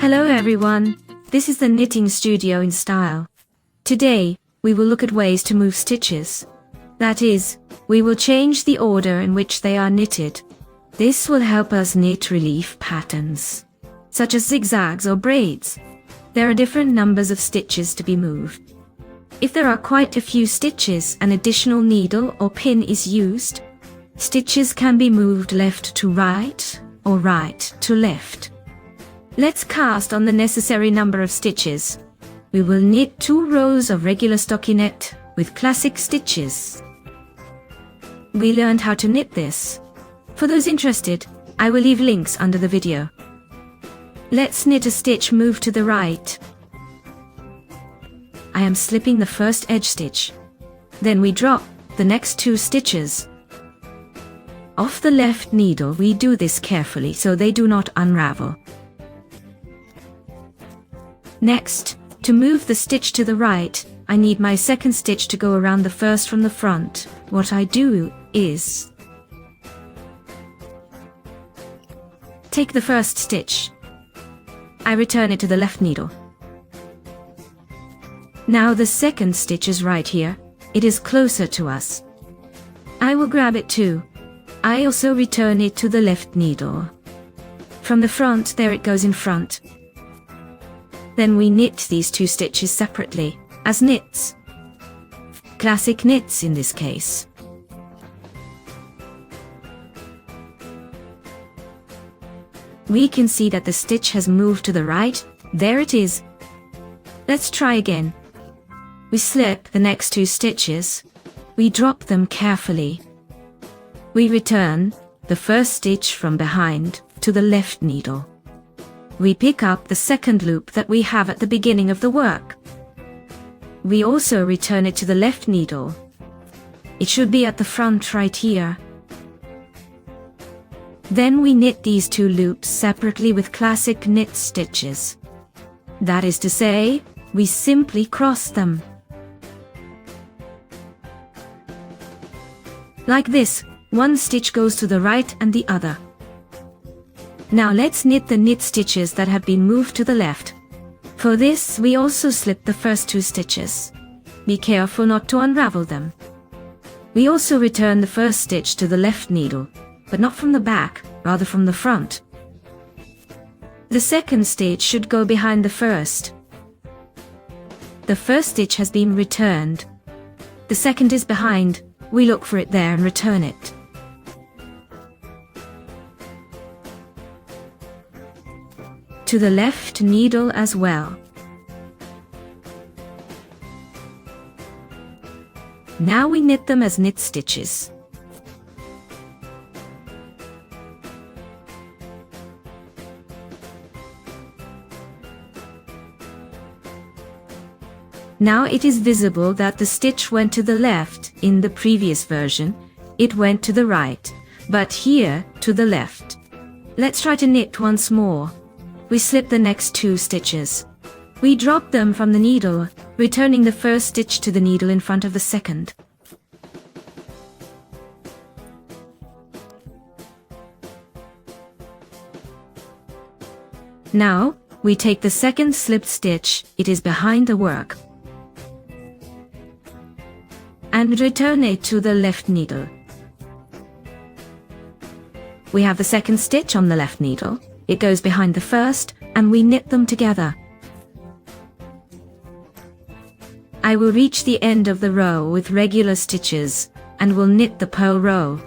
Hello everyone, this is the Knitting Studio in Style. Today, we will look at ways to move stitches. That is, we will change the order in which they are knitted. This will help us knit relief patterns, such as zigzags or braids. There are different numbers of stitches to be moved. If there are quite a few stitches, an additional needle or pin is used. Stitches can be moved left to right or right to left. Let's cast on the necessary number of stitches. We will knit 2 rows of regular stockinette with classic stitches. We learned how to knit this. For those interested, I will leave links under the video. Let's knit a stitch move to the right. I am slipping the first edge stitch. Then we drop the next 2 stitches. Off the left needle we do this carefully so they do not unravel. Next, to move the stitch to the right, I need my second stitch to go around the first from the front. What I do is take the first stitch. I return it to the left needle. Now the second stitch is right here. It is closer to us. I will grab it too. I also return it to the left needle. From the front, there it goes in front. Then we knit these 2 stitches separately, as knits. Classic knits in this case. We can see that the stitch has moved to the right. There it is. Let's try again. We slip the next 2 stitches. We drop them carefully. We return the first stitch from behind to the left needle. We pick up the second loop that we have at the beginning of the work. We also return it to the left needle. It should be at the front right here. Then we knit these 2 loops separately with classic knit stitches. That is to say, we simply cross them. Like this, 1 stitch goes to the right and the other. Now let's knit the knit stitches that have been moved to the left. For this, we also slip the first 2 stitches. Be careful not to unravel them. We also return the first stitch to the left needle, but not from the back, rather from the front. The second stitch should go behind the first. The first stitch has been returned. The second is behind. We look for it there and return it. To the left needle as well. Now we knit them as knit stitches. Now it is visible that the stitch went to the left. In the previous version, it went to the right, but here to the left. Let's try to knit once more. We slip the next 2 stitches. We drop them from the needle, returning the first stitch to the needle in front of the second. Now, we take the second slipped stitch, it is behind the work, and return it to the left needle. We have the second stitch on the left needle. It goes behind the first, and we knit them together. I will reach the end of the row with regular stitches, and will knit the purl row.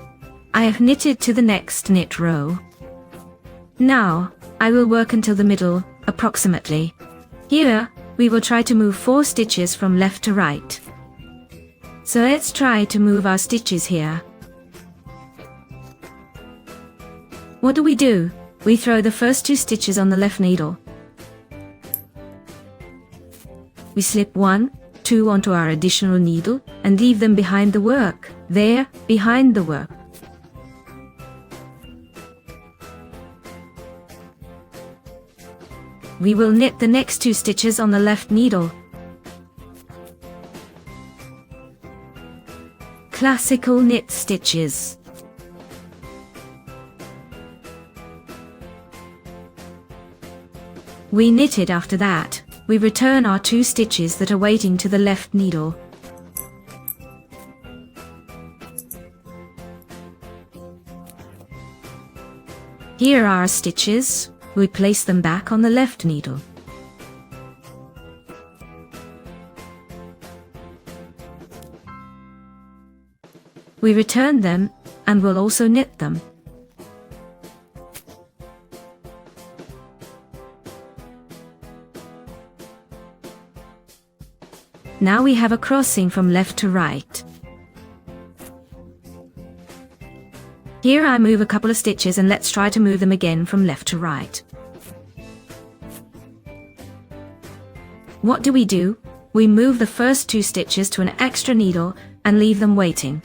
I have knitted to the next knit row. Now, I will work until the middle, approximately. Here, we will try to move 4 stitches from left to right. So let's try to move our stitches here. What do? We throw the first 2 stitches on the left needle. We slip 1, 2 onto our additional needle and leave them behind the work. There, behind the work. We will knit the next 2 stitches on the left needle. Classical knit stitches. We knit it. After that, we return our 2 stitches that are waiting to the left needle. Here are our stitches. We place them back on the left needle. We return them, and we'll also knit them. Now we have a crossing from left to right. Here I move a couple of stitches, and let's try to move them again from left to right. What do? We move the first 2 stitches to an extra needle and leave them waiting.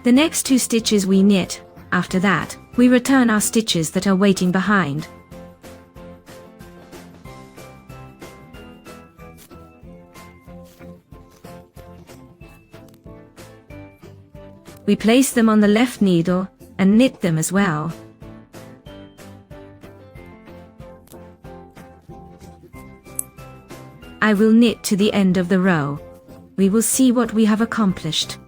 The next 2 stitches we knit. After that, we return our stitches that are waiting behind. We place them on the left needle and knit them as well. I will knit to the end of the row. We will see what we have accomplished.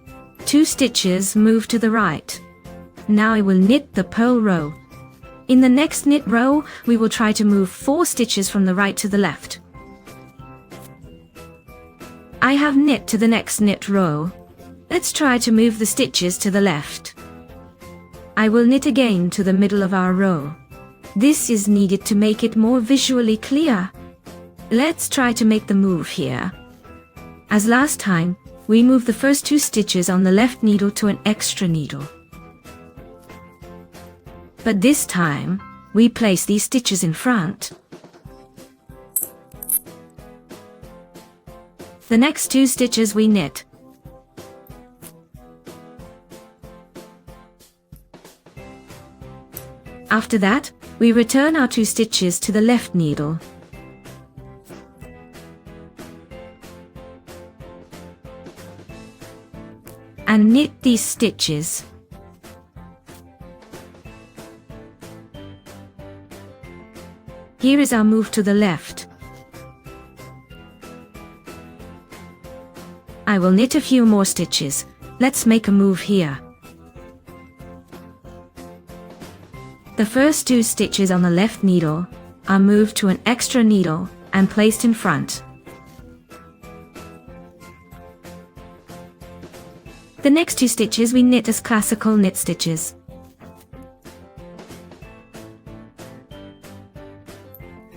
2 stitches move to the right. Now I will knit the purl row. In the next knit row, we will try to move 4 stitches from the right to the left. I have knit to the next knit row. Let's try to move the stitches to the left. I will knit again to the middle of our row. This is needed to make it more visually clear. Let's try to make the move here. As last time, we move the first 2 stitches on the left needle to an extra needle. But this time, we place these stitches in front. The next 2 stitches we knit. After that, we return our 2 stitches to the left needle. And knit these stitches. Here is our move to the left. I will knit a few more stitches. Let's make a move here. The first 2 stitches on the left needle are moved to an extra needle and placed in front. The next 2 stitches we knit as classical knit stitches.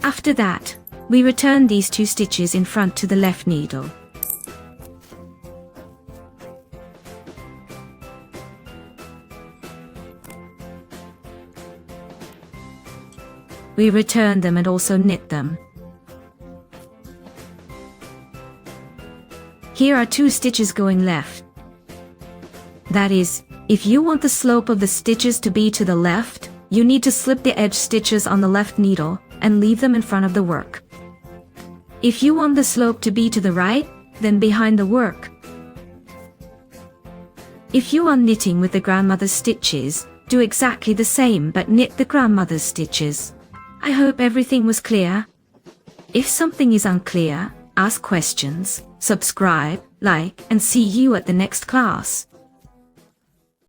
After that, we return these 2 stitches in front to the left needle. We return them and also knit them. Here are 2 stitches going left. That is, if you want the slope of the stitches to be to the left, you need to slip the edge stitches on the left needle and leave them in front of the work. If you want the slope to be to the right, then behind the work. If you are knitting with the grandmother's stitches, do exactly the same but knit the grandmother's stitches. I hope everything was clear. If something is unclear, ask questions, subscribe, like, and see you at the next class.